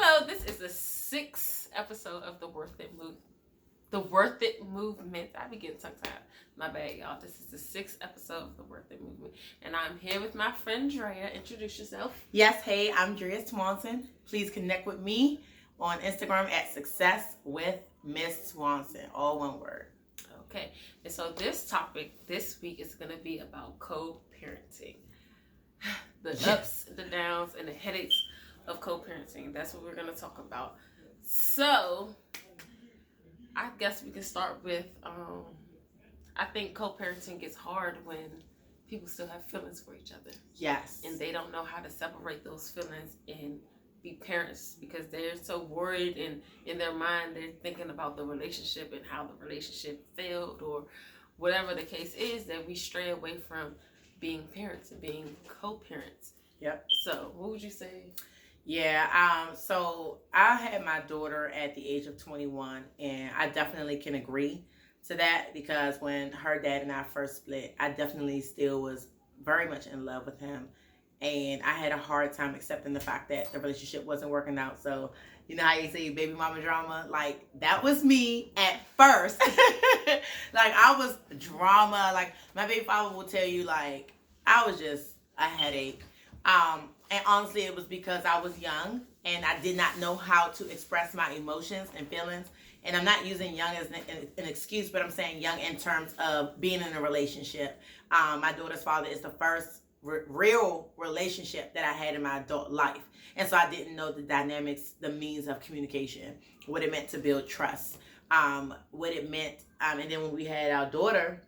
Hello, this is the 6th episode of the Worth It Movement. I be getting tongue tied. My bad, y'all. This is the 6th episode of the Worth It Movement. And I'm here with my friend Drea. Introduce yourself. Yes, hey, I'm Drea Swanson. Please connect with me on Instagram at Success with Miss Swanson. All one word. Okay. And so this topic this week is going to be about co-parenting. The ups, the downs, and the headaches of co-parenting. That's what we're going to talk about. So, I guess we can start with, I think co-parenting gets hard when people still have feelings for each other. Yes. And they don't know how to separate those feelings and be parents because they're so worried, and in their mind they're thinking about the relationship and how the relationship failed or whatever the case is, that we stray away from being parents and being co-parents. Yep. So, what would you say? Yeah, so I had my daughter at the age of 21, and I definitely can agree to that because when her dad and I first split, I definitely still was very much in love with him, and I had a hard time accepting the fact that the relationship wasn't working out. So, you know how you say baby mama drama? Like, that was me at first. Like, I was drama. Like, my baby father will tell you, like, I was just a headache. And honestly, it was because I was young and I did not know how to express my emotions and feelings. And I'm not using young as an excuse, but I'm saying young in terms of being in a relationship. My daughter's father is the first real relationship that I had in my adult life. And so I didn't know the dynamics, the means of communication, what it meant to build trust, what it meant. And then when we had our daughter,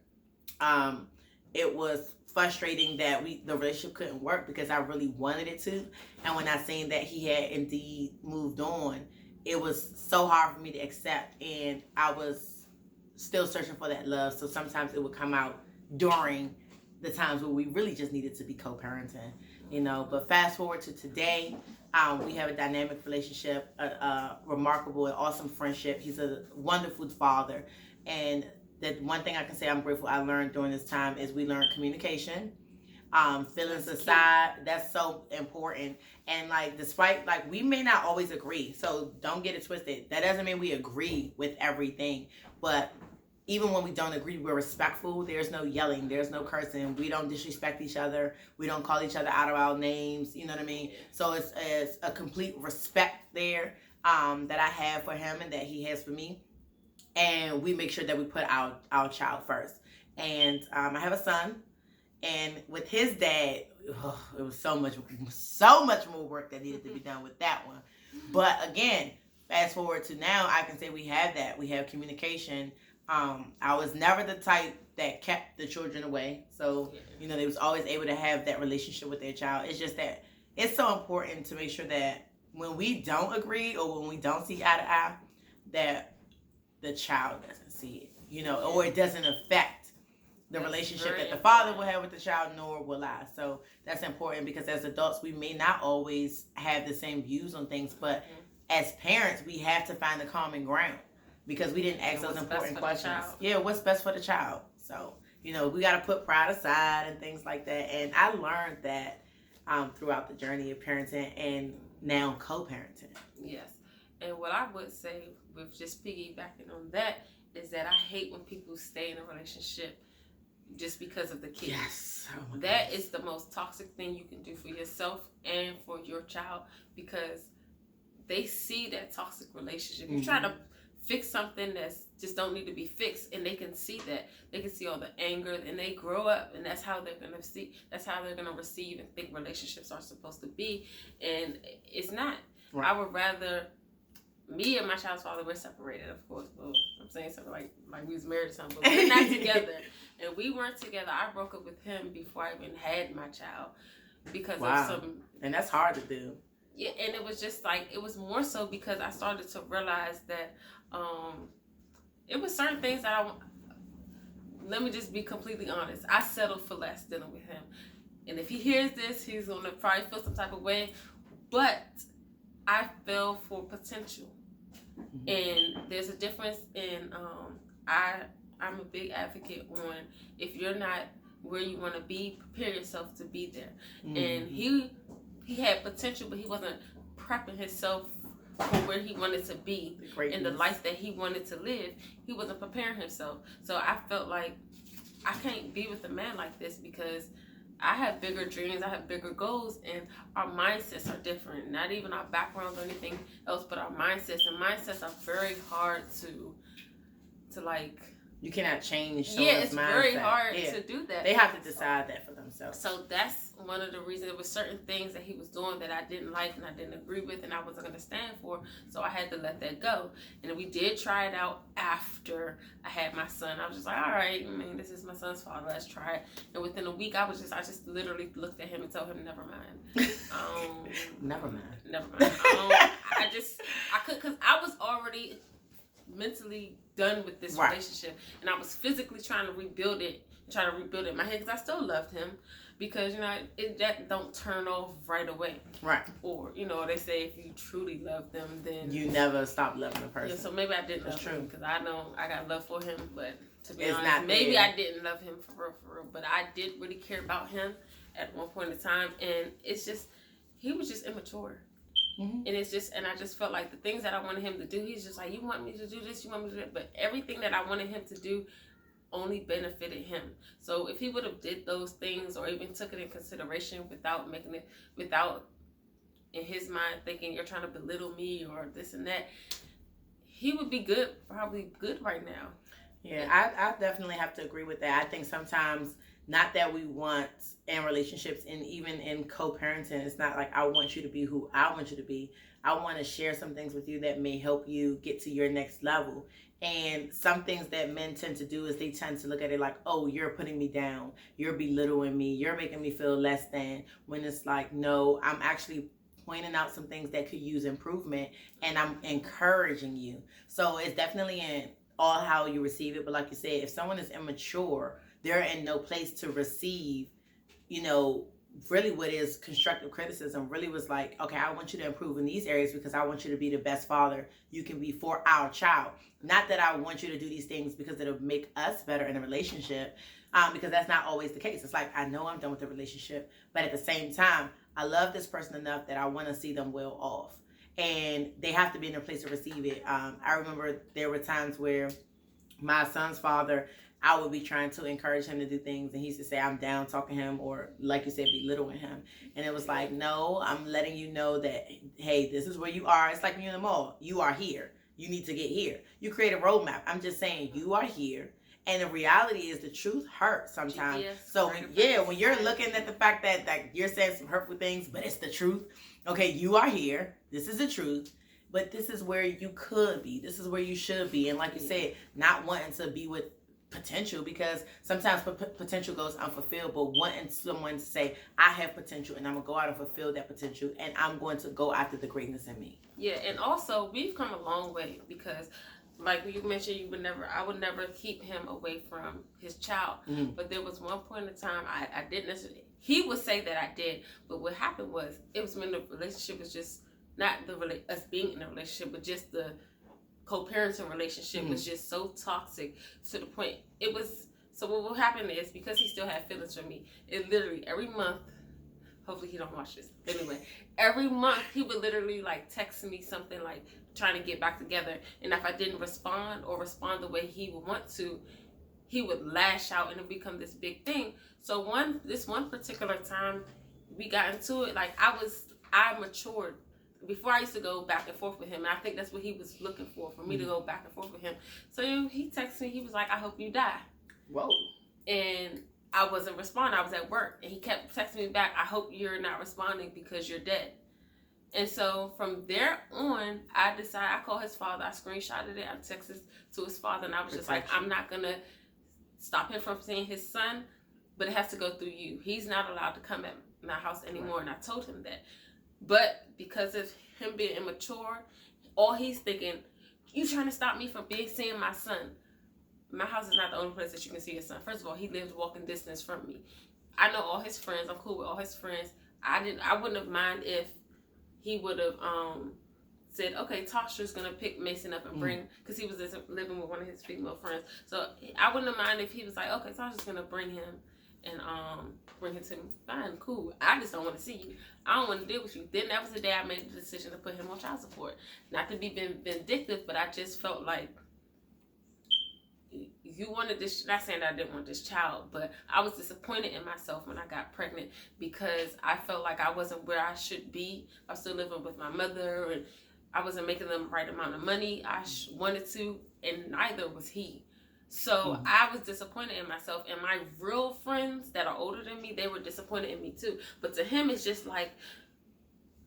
it was frustrating that the relationship couldn't work because I really wanted it to. And when I seen that he had indeed moved on, it was so hard for me to accept, and I was still searching for that love. So sometimes it would come out during the times where we really just needed to be co-parenting, you know. But fast forward to today, we have a dynamic relationship, a remarkable and awesome friendship. He's a wonderful father, and that one thing I can say I'm grateful I learned during this time is we learned communication. Feelings aside, that's so important. And like, despite, like, we may not always agree, so don't get it twisted. That doesn't mean we agree with everything, but even when we don't agree, we're respectful. There's no yelling, there's no cursing. We don't disrespect each other. We don't call each other out of our names. You know what I mean? So it's a complete respect there that I have for him and that he has for me. And we make sure that we put our child first. And I have a son, and with his dad, it was so much more work that needed to be done with that one. But again, fast forward to now, I can say we have that. We have communication. I was never the type that kept the children away. So, you know, they was always able to have that relationship with their child. It's just that it's so important to make sure that when we don't agree or when we don't see eye to eye, that the child doesn't see it, you know, or it doesn't affect the relationship that the father will have with the child, nor will I. So that's important because as adults, we may not always have the same views on things, but as parents, we have to find the common ground because we didn't ask those important questions. Yeah, what's best for the child? So, you know, we got to put pride aside and things like that. And I learned that throughout the journey of parenting and now co-parenting. Yes. And what I would say with just piggybacking on that is that I hate when people stay in a relationship just because of the kids. Yes. Oh, that is the most toxic thing you can do for yourself and for your child because they see that toxic relationship. You try to fix something that's just don't need to be fixed, and they can see that. They can see all the anger, and they grow up, and that's how they're gonna see. That's how they're gonna receive and think relationships are supposed to be, and it's not. Right. I would rather. Me and my child's father, we're separated, of course. Well, I'm saying something like we was married or something, but we're not together. And we weren't together. I broke up with him before I even had my child because of some... And that's hard to do. Yeah, and it was just like, it was more so because I started to realize that it was certain things that let me just be completely honest. I settled for less dealing with him. And if he hears this, he's going to probably feel some type of way. But I fell for potential. And there's a difference in I'm a big advocate on if you're not where you want to be, prepare yourself to be there. And he had potential, but he wasn't prepping himself for where he wanted to be and the life that he wanted to live, he wasn't preparing himself. So I felt like I can't be with a man like this because I have bigger dreams, I have bigger goals, and our mindsets are different. Not even our backgrounds or anything else, but our mindsets. And mindsets are very hard to like. You cannot change someone's mindset. Yeah, it's very hard to do that. They have to decide that for themselves. So that's one of the reasons. There were certain things that he was doing that I didn't like and I didn't agree with and I wasn't going to stand for. So I had to let that go. And we did try it out after I had my son. I was just like, all right, this is my son's father. Let's try it. And within a week, I just literally looked at him and told him, never mind. Never mind. I could, because I was already mentally done with this relationship, and I was physically trying to rebuild it in my head because I still loved him, because that don't turn off right away, right? Or they say if you truly love them, then you never stop loving the person. Yeah, so maybe I didn't love him because I know I got love for him, but to be honest, maybe I didn't love him for real, but I did really care about him at one point in time, and it's just he was just immature. Mm-hmm. And I just felt like the things that I wanted him to do, he's just like, you want me to do this, you want me to do that, but everything that I wanted him to do only benefited him. So if he would have did those things or even took it in consideration without in his mind thinking you're trying to belittle me or this and that, he would be probably good right now. Yeah, I definitely have to agree with that. I think sometimes, not that we want in relationships and even in co-parenting, it's not like I want you to be who I want you to be. I want to share some things with you that may help you get to your next level. And some things that men tend to do is they tend to look at it like, oh, you're putting me down, you're belittling me, you're making me feel less than, when it's like, no, I'm actually pointing out some things that could use improvement and I'm encouraging you. So it's definitely in all how you receive it. But like you said, if someone is immature, they're in no place to receive, really what is constructive criticism. Really was like, okay, I want you to improve in these areas because I want you to be the best father you can be for our child. Not that I want you to do these things because it'll make us better in a relationship, because that's not always the case. It's like, I know I'm done with the relationship, but at the same time, I love this person enough that I want to see them well off. And they have to be in a place to receive it. I remember there were times where my son's father, I would be trying to encourage him to do things, and he used to say, I'm down talking to him, or like you said, belittling him. And it was like, no, I'm letting you know that, hey, this is where you are. It's like when you're in the mall. You are here. You need to get here. You create a roadmap. I'm just saying, you are here. And the reality is the truth hurts sometimes. So, when you're looking at the fact that you're saying some hurtful things, but it's the truth. Okay, you are here. This is the truth. But this is where you could be. This is where you should be. And like you said, not wanting to be with potential, because sometimes potential goes unfulfilled, but wanting someone to say, I have potential and I'm gonna go out and fulfill that potential, and I'm going to go after the greatness in me. Yeah, and also we've come a long way, because like you mentioned, I would never keep him away from his child. Mm-hmm. But there was one point in time I didn't necessarily, he would say that I did, but what happened was, it was when the relationship was just not us being in a relationship, but just the co-parenting relationship was just so toxic to the point so what will happen is, because he still had feelings for me, it literally every month, hopefully he don't watch this, anyway, every month he would literally like text me something like trying to get back together, and if I didn't respond the way he would want to, he would lash out and it would become this big thing. So this one particular time we got into it, like I matured. Before, I used to go back and forth with him, and I think that's what he was looking for me to go back and forth with him. So he texted me, he was like, I hope you die. Whoa. And I wasn't responding. I was at work, and he kept texting me back, I hope you're not responding because you're dead. And so from there on, I decided, I called his father, I screenshotted it, I texted to his father, and I was just like, I'm not going to stop him from seeing his son, but it has to go through you. He's not allowed to come at my house anymore, and I told him that. But because of him being immature, all he's thinking, you trying to stop me from seeing my son. My house is not the only place that you can see his son. First of all, he lives walking distance from me. I know all his friends. I'm cool with all his friends. I wouldn't have mind if he would have said, okay, Tasha's going to pick Mason up and bring, because he was living with one of his female friends. So I wouldn't have mind if he was like, okay, Tasha's going to bring him and bring him to me. Fine, cool. I just don't want to see you. I don't want to deal with you. Then that was the day I made the decision to put him on child support. Not to be vindictive, but I just felt like you wanted this. Not saying that I didn't want this child, but I was disappointed in myself when I got pregnant because I felt like I wasn't where I should be. I was still living with my mother, and I wasn't making the right amount of money I wanted to, and neither was he. So I was disappointed in myself, and my real friends that are older than me, they were disappointed in me too. But to him, it's just like,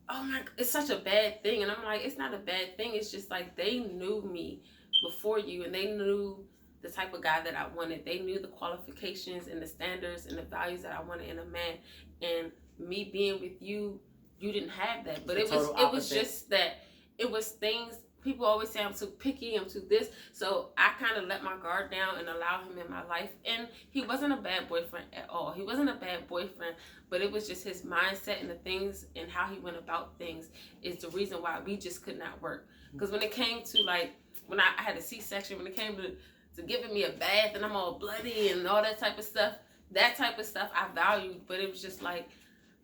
oh my, it's such a bad thing. And I'm like, it's not a bad thing. It's just like they knew me before you, and they knew the type of guy that I wanted. They knew the qualifications and the standards and the values that I wanted in a man. And me being with you, you didn't have that. But it was just that it was things. People always say I'm too picky, I'm too this. So I kind of let my guard down and allow him in my life. And he wasn't a bad boyfriend at all. He wasn't a bad boyfriend, but it was just his mindset and the things and how he went about things is the reason why we just could not work. Because when it came to like, when I had a C-section, when it came to giving me a bath and I'm all bloody and all that type of stuff I valued, but it was just like,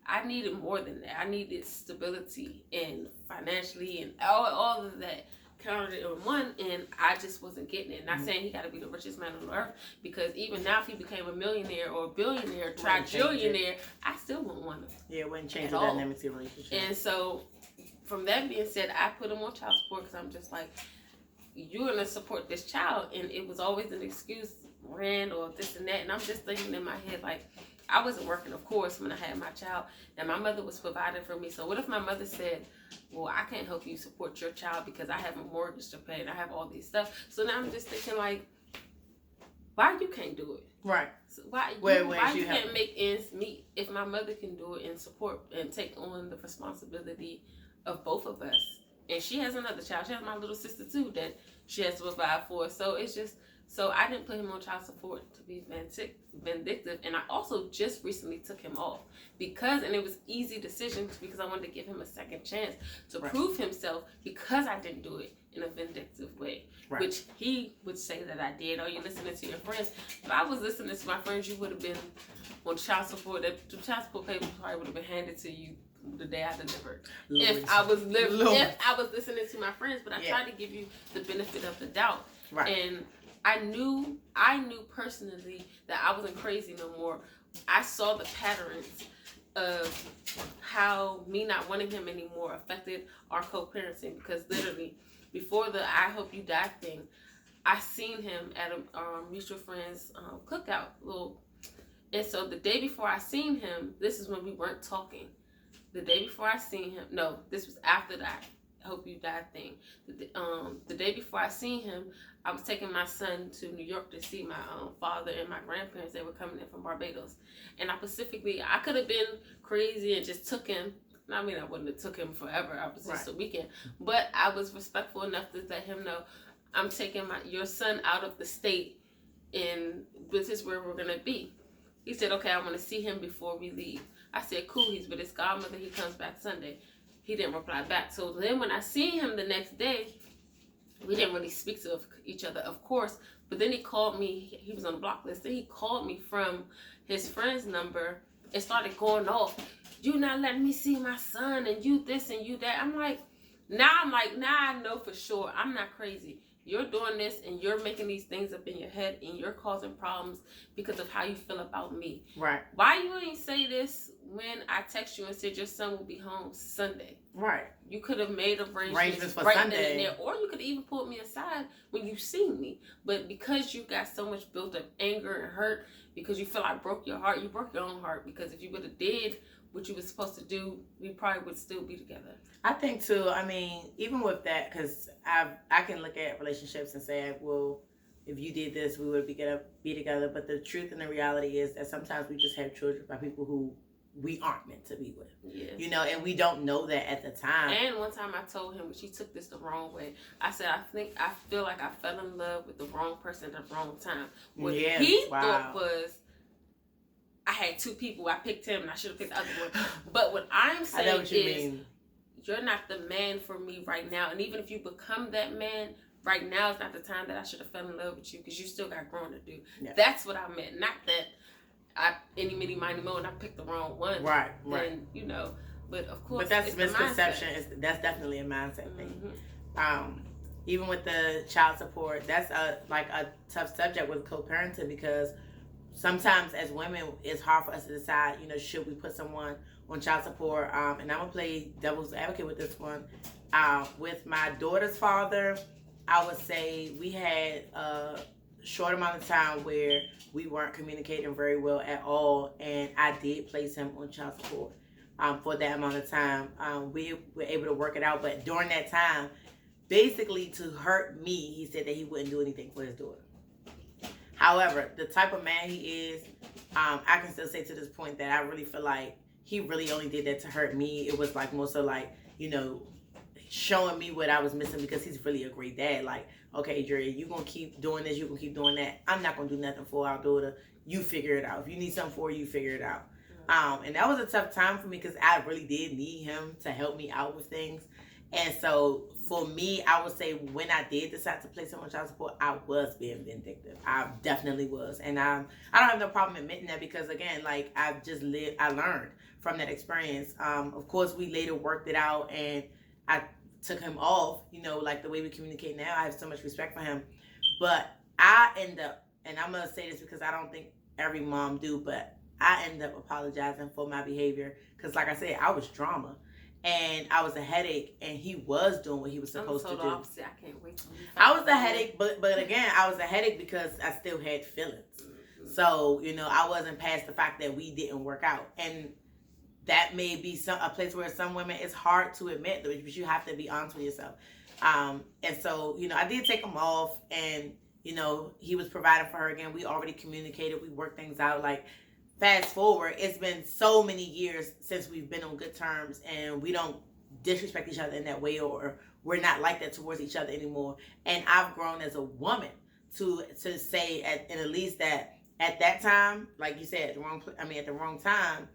I needed more than that. I needed stability and financially and all of that counted in one, and I just wasn't getting it. Not saying he got to be the richest man on earth, because even now if he became a millionaire or a billionaire, trillionaire, I still wouldn't want him. Yeah, it wouldn't change the dynamics of the relationship. And so, from that being said, I put him on child support because I'm just like, you're going to support this child, and it was always an excuse, rent or this and that, and I'm just thinking in my head like, I wasn't working, of course, when I had my child, and my mother was providing for me. So what if my mother said, well, I can't help you support your child because I have a mortgage to pay and I have all these stuff. So now I'm just thinking like, why you can't do it? Right. So why you can't make ends meet if my mother can do it and support and take on the responsibility of both of us? And she has another child. She has my little sister too that she has to provide for. So it's just, so I didn't put him on child support to be vindictive. And I also just recently took him off and it was easy decision because I wanted to give him a second chance to prove himself, because I didn't do it in a vindictive way, which he would say that I did. Oh, you're listening to your friends. If I was listening to my friends, you would have been on child support. The child support papers probably would have been handed to you the day I delivered. If I was listening to my friends, but I tried to give you the benefit of the doubt. And I knew personally that I wasn't crazy no more. I saw the patterns of how me not wanting him anymore affected our co-parenting, because literally before the I Hope You Die thing, I seen him at a mutual friend's cookout. And so the day before I seen him, this is when we weren't talking. The day before I seen him, no, this was after that I Hope You Die thing. The day before I seen him, I was taking my son to New York to see my father and my grandparents. They were coming in from Barbados. And I could have been crazy and just took him. I mean, I wouldn't have took him forever. I was just a weekend. But I was respectful enough to let him know, I'm taking your son out of the state, and this is where we're going to be. He said, okay, I want to see him before we leave. I said, cool, he's with his godmother. He comes back Sunday. He didn't reply back. So then when I seen him the next day, we didn't really speak to each other, of course. But then he called me. He was on the block list. Then he called me from his friend's number and started going off. You not letting me see my son, and you this and you that. Now I know for sure I'm not crazy. You're doing this and you're making these things up in your head and you're causing problems because of how you feel about me. Right. Why you ain't say this when I text you and said your son will be home Sunday? Right. You could have made arrangements for right Sunday. then and there, or you could even pull me aside when you seen me. But because you got so much built up anger and hurt, because you feel I broke your heart, you broke your own heart. Because if you would have did what you were supposed to do, we probably would still be together. I think too, I mean, even with that, because I can look at relationships and say, well, if you did this, we would be together. But the truth and the reality is that sometimes we just have children by people who we aren't meant to be with. Yes. You know, and we don't know that at the time. And one time I told him, but she took this the wrong way. I said, I feel like I fell in love with the wrong person at the wrong time. What he thought was, I had two people. I picked him and I should have picked the other one. But what I'm saying is, you're not the man for me right now. And even if you become that man, right now is not the time that I should have fell in love with you, because you still got growing to do. Yeah. That's what I meant. Not that any, mini, miny, mo, and I picked the wrong one. Right. Then, you know, but of course, but that's misconception. That's definitely a mindset thing. Even with the child support, that's a tough subject with co-parenting, because sometimes as women, it's hard for us to decide, you know, should we put someone on child support? And I'm gonna play devil's advocate with this one. With my daughter's father, I would say we had a short amount of time where we weren't communicating very well at all, and I did place him on child support for that amount of time. We were able to work it out, but during that time, basically to hurt me, he said that he wouldn't do anything for his daughter. However, the type of man he is, I can still say to this point that I really feel like he really only did that to hurt me. It was like more so like, you know, showing me what I was missing, because he's really a great dad. Like, okay, Dre, you gonna keep doing this, you gonna keep doing that. I'm not gonna do nothing for our daughter. You figure it out. If you need something for her, you figure it out. And that was a tough time for me, because I really did need him to help me out with things. And so for me, I would say when I did decide to place him on child support, I was being vindictive. I definitely was. And I don't have no problem admitting that, because again, like I learned from that experience. Of course, we later worked it out, and I took him off, you know, like the way we communicate now. I have so much respect for him. But I end up, and I'm going to say this because I don't think every mom do, but I end up apologizing for my behavior. Because like I said, I was drama. And I was a headache, and he was doing what he was supposed to do. Opposite. I can't wait. I was a headache, but again, I was a headache because I still had feelings. Mm-hmm. So, you know, I wasn't past the fact that we didn't work out. And that may be a place where some women, it's hard to admit, but you have to be honest with yourself. And so, you know, I did take him off, and, you know, he was providing for her again. We already communicated. We worked things out. Like, fast forward, it's been so many years since we've been on good terms, and we don't disrespect each other in that way, or we're not like that towards each other anymore. And I've grown as a woman to say at least that at that time, like you said, at the wrong time,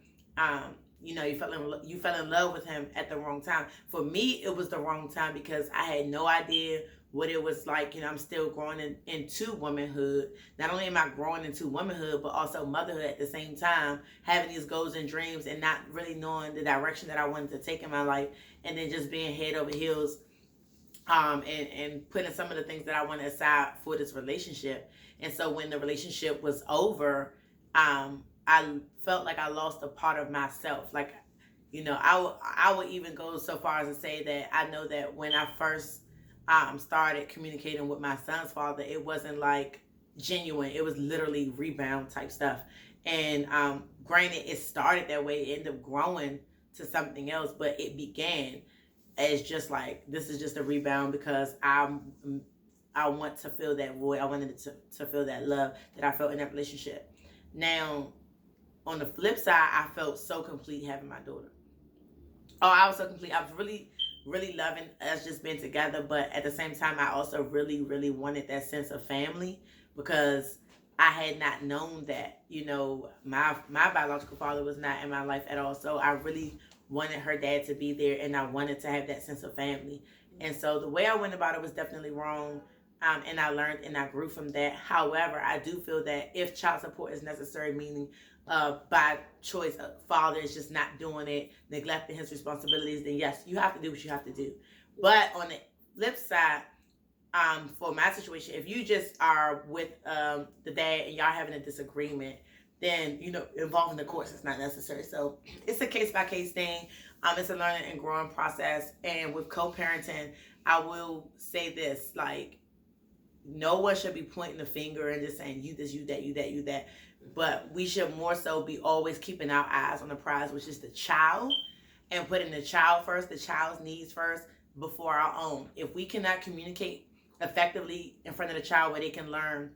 you know, you fell in love with him at the wrong time. For me, it was the wrong time because I had no idea what it was like. You know, I'm still growing into womanhood. Not only am I growing into womanhood, but also motherhood at the same time, having these goals and dreams and not really knowing the direction that I wanted to take in my life, and then just being head over heels, and putting some of the things that I wanted aside for this relationship. And so when the relationship was over, I felt like I lost a part of myself. Like, you know, I would even go so far as to say that I know that when I first started communicating with my son's father, it wasn't like genuine. It was literally rebound type stuff. And granted, it started that way. It ended up growing to something else, but it began as just like, this is just a rebound because I want to fill that void. I wanted to feel that love that I felt in that relationship. Now, on the flip side, I felt so complete having my daughter. Oh, I was so complete. I was really, really loving us just being together. But at the same time, I also really, really wanted that sense of family, because I had not known that, you know, my biological father was not in my life at all. So I really wanted her dad to be there, and I wanted to have that sense of family. And so the way I went about it was definitely wrong. And I learned and I grew from that. However, I do feel that if child support is necessary, meaning by choice, a father is just not doing it, neglecting his responsibilities, then yes, you have to do what you have to do. But on the flip side, for my situation, if you just are with the dad and y'all having a disagreement, then, you know, involving the courts is not necessary. So it's a case-by-case thing. It's a learning and growing process. And with co-parenting, I will say this, like, no one should be pointing the finger and just saying, you this, you that, you that, you that. But we should more so be always keeping our eyes on the prize, which is the child, and putting the child first, the child's needs first, before our own. If we cannot communicate effectively in front of the child where they can learn,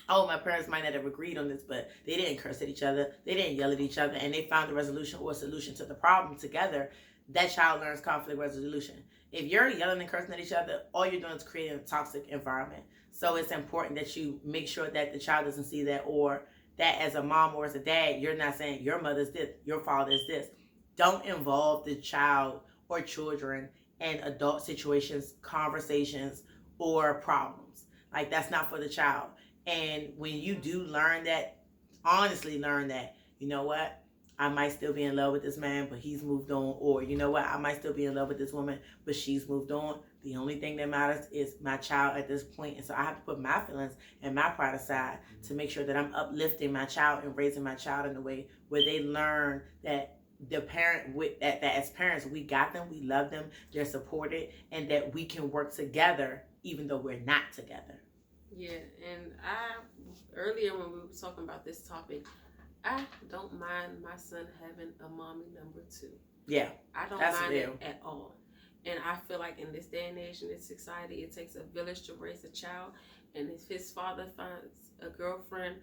oh, my parents might not have agreed on this, but they didn't curse at each other, they didn't yell at each other, and they found a resolution or a solution to the problem together, that child learns conflict resolution. If you're yelling and cursing at each other, all you're doing is creating a toxic environment. So it's important that you make sure that the child doesn't see that, or that as a mom or as a dad, you're not saying your mother's this, your father is this. Don't involve the child or children in adult situations, conversations, or problems. Like, that's not for the child. And when you do learn that honestly learn that, you know what, I might still be in love with this man, but he's moved on. Or, you know what, I might still be in love with this woman, but she's moved on. The only thing that matters is my child at this point. And so I have to put my feelings and my pride aside to make sure that I'm uplifting my child and raising my child in a way where they learn that the parent that as parents, we got them, we love them, they're supported, and that we can work together even though we're not together. Yeah, and earlier when we were talking about this topic, I don't mind my son having a mommy number 2. Yeah, I don't mind it at all. And I feel like in this day and age, in this society, it takes a village to raise a child. And if his father finds a girlfriend,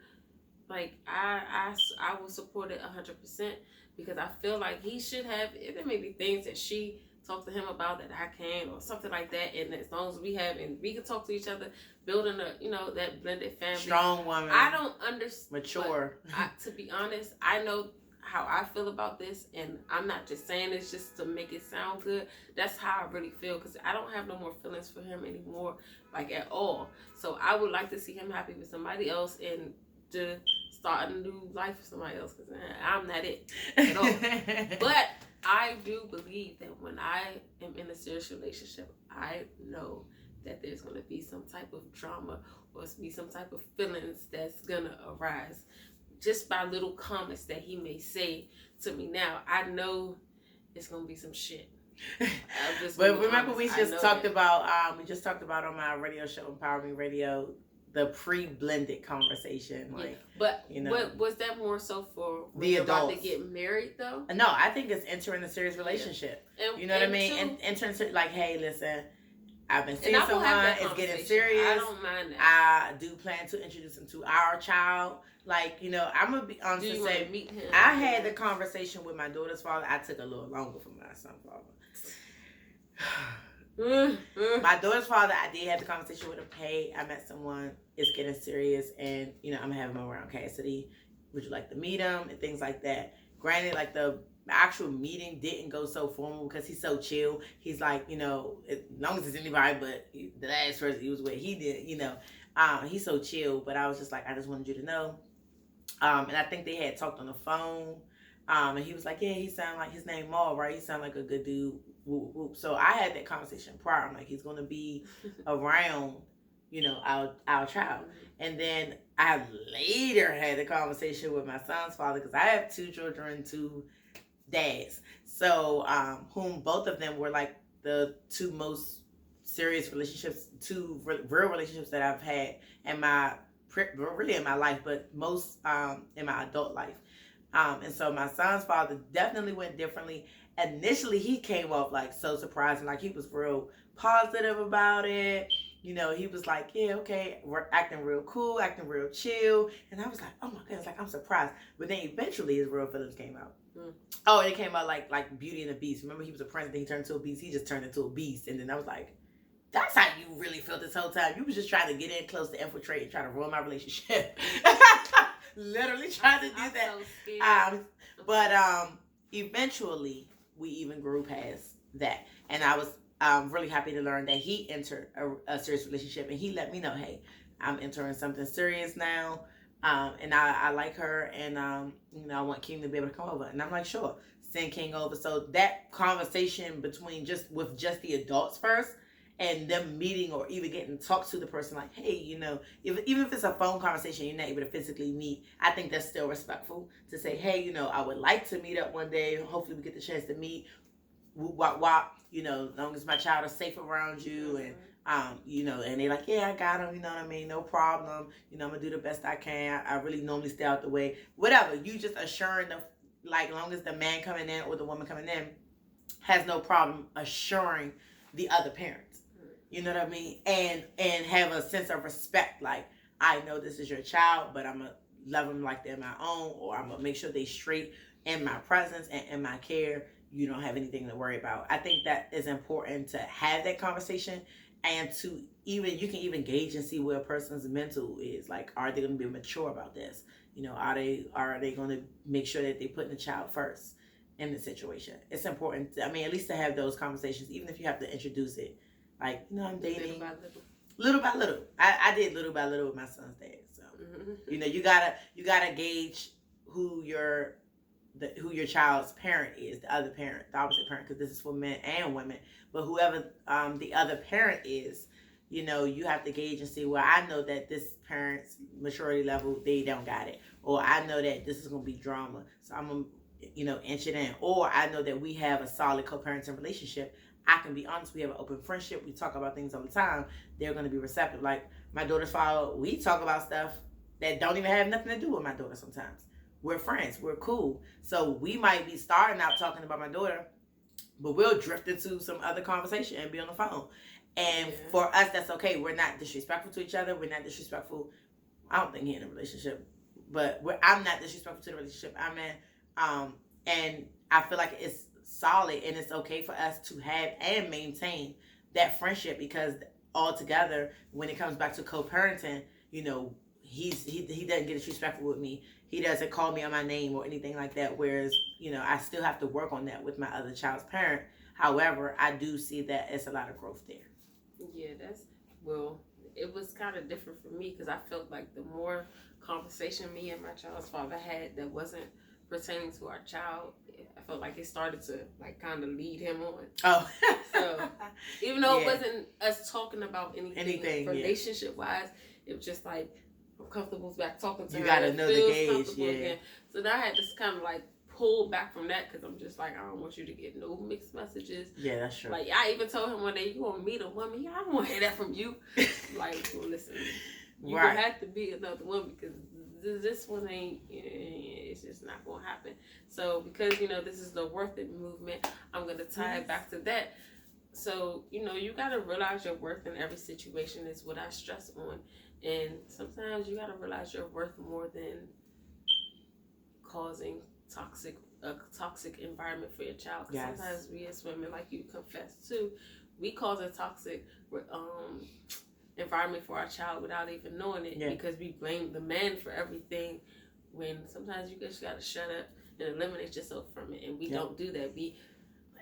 like I will support it 100%, because I feel like he should have. There may be things that she talk to him about that I can, or something like that. And as long as we can talk to each other, building that blended family. Strong woman. I don't understand. Mature. To be honest, I know how I feel about this, and I'm not just saying this just to make it sound good. That's how I really feel, because I don't have no more feelings for him anymore, like at all. So I would like to see him happy with somebody else and to start a new life with somebody else, because I'm not it at all. But I do believe that when I am in a serious relationship, I know that there's going to be some type of drama or be some type of feelings that's going to arise just by little comments that he may say to me. Now, I know it's going to be some shit. But remember, we just talked about on my radio show, Empower Me Radio, the pre-blended conversation. Like, but was that more so for the adults about to get married though? No, I think it's entering a serious relationship. And, you know what I mean? And entering, like, hey, listen, I've been seeing someone, it's getting serious. I don't mind that. I do plan to introduce him to our child. Like, I'm gonna be honest and say, meet him? I had the conversation with my daughter's father. I took a little longer for my son's father. My daughter's father, I did have the conversation with him. Hey, I met someone, it's getting serious, and I'm gonna have him around Cassidy. Would you like to meet him? And things like that. Granted, like, the actual meeting didn't go so formal because he's so chill. He's like, as long as it's anybody but the last person he was with, he did, he's so chill. But I was just like, I just wanted you to know. And I think they had talked on the phone. And he was like, yeah, he sounded like, his name Maul, right? He sounded like a good dude. Whoop, whoop. So I had that conversation prior. I'm like, he's going to be around, our child. And then I later had a conversation with my son's father, because I have 2 children, 2 dads. So, whom both of them were like the 2 most serious relationships, 2 real relationships that I've had in my life, but most in my adult life. And so my son's father definitely went differently. Initially, he came off like so surprising, like he was real positive about it. He was like, yeah, okay, we're acting real cool, acting real chill. And I was like, oh my goodness, like, I'm surprised. But then eventually his real feelings came out. Oh, it came out like Beauty and the Beast. Remember, he was a prince, then he turned into a beast. He just turned into a beast. And then I was like, that's how you really felt this whole time. You was just trying to get in close to infiltrate and try to ruin my relationship. Literally trying to do that. So but eventually we even grew past that. And I was really happy to learn that he entered a serious relationship, and he let me know, hey, I'm entering something serious now. And I like her, and I want King to be able to come over. And I'm like, sure, send King over. So that conversation between just the adults first, and them meeting or even getting to talk to the person, like, hey, even if it's a phone conversation, you're not able to physically meet, I think that's still respectful to say, hey, I would like to meet up one day. Hopefully we get the chance to meet. Wop, wop, as long as my child is safe around you, and and they're like, yeah, I got him, no problem. I'm gonna do the best I can. I really normally stay out the way. Whatever, you just assuring them, like, long as the man coming in or the woman coming in has no problem assuring the other parents. You know what I mean? And have a sense of respect, like, I know this is your child, but I'm gonna love them like they're my own, or I'm gonna make sure they straight in my presence and in my care. You don't have anything to worry about. I think that is important to have that conversation, and you can even gauge and see where a person's mental is. Like, are they going to be mature about this? Are they going to make sure that they put the child first in the situation? It's important, at least to have those conversations, even if you have to introduce it. Like, I'm dating. little by little. I did little by little with my son's dad. So you gotta gauge who your child's parent is, the other parent, the opposite parent, because this is for men and women. But whoever the other parent is, you have to gauge and see. Well, I know that this parent's maturity level, they don't got it, or I know that this is gonna be drama, so I'm gonna inch it in, or I know that we have a solid co-parenting relationship. I can be honest, we have an open friendship. We talk about things all the time. They're going to be receptive. Like my daughter's father, we talk about stuff that don't even have nothing to do with my daughter sometimes. We're friends. We're cool. So we might be starting out talking about my daughter, but we'll drift into some other conversation and be on the phone. And for us, that's okay. We're not disrespectful to each other. We're not disrespectful. I don't think he's in a relationship, but I'm not disrespectful to the relationship I'm in. And I feel like it's solid, and it's okay for us to have and maintain that friendship, because altogether, when it comes back to co-parenting, he doesn't get disrespectful with me. He doesn't call me on my name or anything like that. Whereas, I still have to work on that with my other child's parent. However, I do see that it's a lot of growth there. Yeah, it was kind of different for me, because I felt like the more conversation me and my child's father had that wasn't pertaining to our child, I felt like it started to kind of lead him on. Oh. So even though it wasn't us talking about anything relationship wise, it was just like, I'm comfortable back talking to her. You gotta know the gauge, Again. So now I had to kind of pull back from that, because I'm just like, I don't want you to get no mixed messages. Yeah, that's true. Like, I even told him one day, you want to meet a woman? Yeah, I don't want to hear that from you. Well, listen, you gonna have to be another woman, because this one ain't, it's just not gonna happen. So because this is the worth it movement, I'm gonna tie it back to that. So you gotta realize your worth in every situation is what I stress on. And sometimes you gotta realize your worth more than causing a toxic environment for your child. Because sometimes we as women, like you confess too, we cause a toxic environment for our child without even knowing it, because we blame the man for everything, when sometimes you just gotta shut up and eliminate yourself from it. And we don't do that. We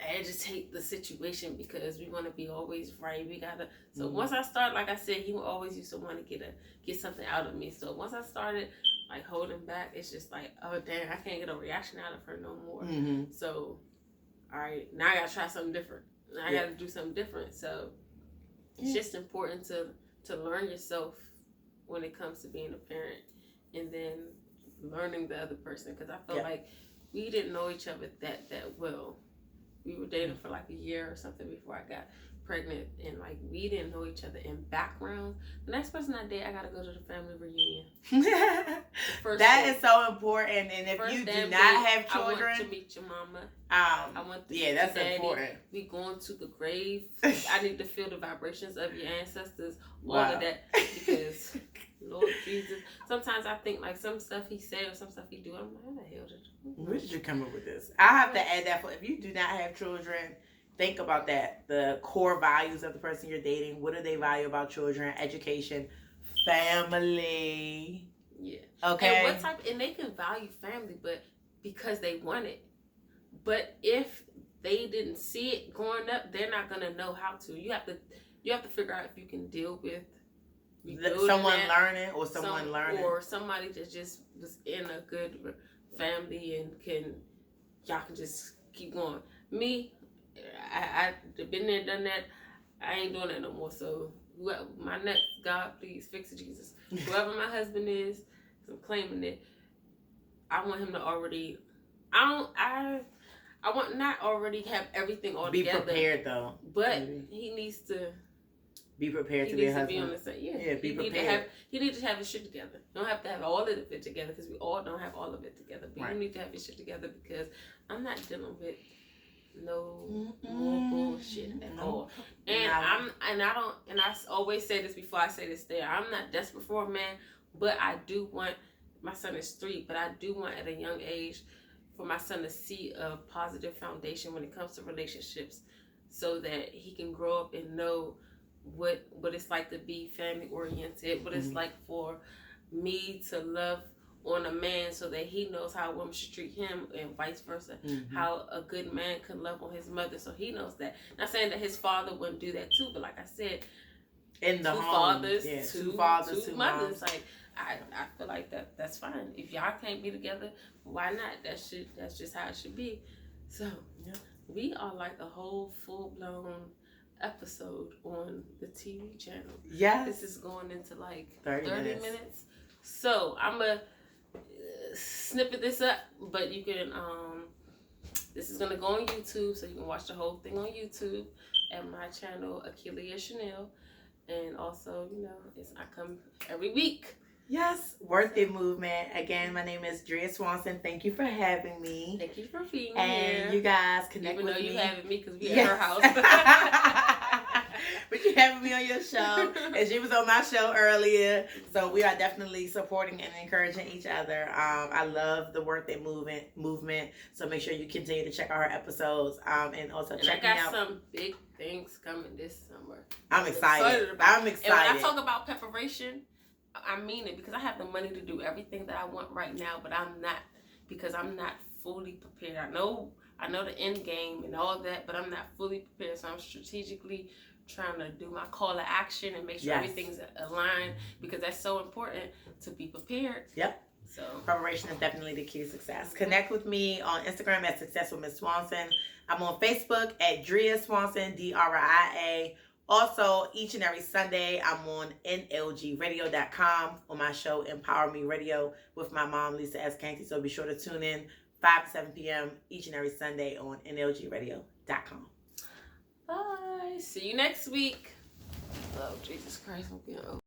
agitate the situation because we want to be always right. We gotta. So once I start, like I said, he will always used to want to get something out of me. So once I started holding back, it's just like, oh damn, I can't get a reaction out of her no more. So all right, now I gotta try something different. Now I gotta do something different. So it's just important to learn yourself when it comes to being a parent, and then learning the other person. Because I feel like we didn't know each other that well. We were dating for a year or something before I got pregnant, and we didn't know each other in background. The next person I date, I gotta go to the family reunion. That is so important. And if you do not have children, I want to meet your mama. I want to meet that's your daddy. important. We going to the grave. I need to feel the vibrations of your ancestors, all of that, because Lord Jesus. Sometimes I think some stuff he said or some stuff he do, I'm like, how the hell where did you come up with this? I have to add that. If you do not have children, think about that. The core values of the person you're dating. What do they value about children? Education, family. Yeah. Okay. And they can value family, but because they want it. But if they didn't see it growing up, they're not gonna know how to. You have to figure out if you can deal with someone learning, or someone learning, or somebody that just was in a good family and y'all can just keep going. Me, I been there, done that. I ain't doing that no more. So my next, God, please fix it, Jesus. Whoever my husband is, I'm claiming it. I want him to already. I want not already have everything all together. Be prepared though. But he needs to be prepared to be a husband. Be on the same. Yeah, be prepared. He needs to have his shit together. You don't have to have all of it together, because we all don't have all of it together. But you need to have your shit together, because I'm not dealing with no more bullshit at all. And I always say this before I say this there. I'm not desperate for a man, but I do want, my son is 3, but I do want at a young age for my son to see a positive foundation when it comes to relationships, so that he can grow up and know what it's like to be family oriented, what it's like for me to love on a man, so that he knows how a woman should treat him, and vice versa. How a good man can love on his mother, so he knows that. Not saying that his father wouldn't do that too, but like I said, in the two home. fathers, Yeah, two two mothers. moms. Like I feel like that's fine. If y'all can't be together, why not? That's just how it should be. So Yeah. we are like a whole full blown episode on the TV channel. Yes. This is going into like 30 minutes. So I'm gonna snippet this up, but you can this is gonna go on YouTube, so you can watch the whole thing on YouTube at my channel, Akeelia Chanel. And also, you know, I come every week. Yes, Worth It Movement. Again, my name is Drea Swanson. Thank you for having me. Thank you for being and here. You guys connect Even with though me. you having me because we Yes. at her house. But you having me on your show, and she was on my show earlier. So we are definitely supporting and encouraging each other. I love the Worth It movement. So make sure you continue to check out her episodes. And also check me out. I got some big things coming this summer. I'm excited. I'm excited. And when I talk about preparation, I mean it, because I have the money to do everything that I want right now, but I'm not, because I'm not fully prepared. I know the end game and all that, but I'm not fully prepared. So I'm strategically trying to do my call to action and make sure everything's aligned, because that's so important to be prepared. Yep. So preparation is definitely the key to success. Connect with me on Instagram at Success with Miss Swanson. I'm on Facebook at Drea Swanson, DRIA. Also, each and every Sunday, I'm on NLGradio.com on my show, Empower Me Radio, with my mom, Lisa S. Canty. So be sure to tune in 5 to 7 p.m. each and every Sunday on NLGradio.com. bye. See you next week. Oh, Jesus Christ, I'm getting old.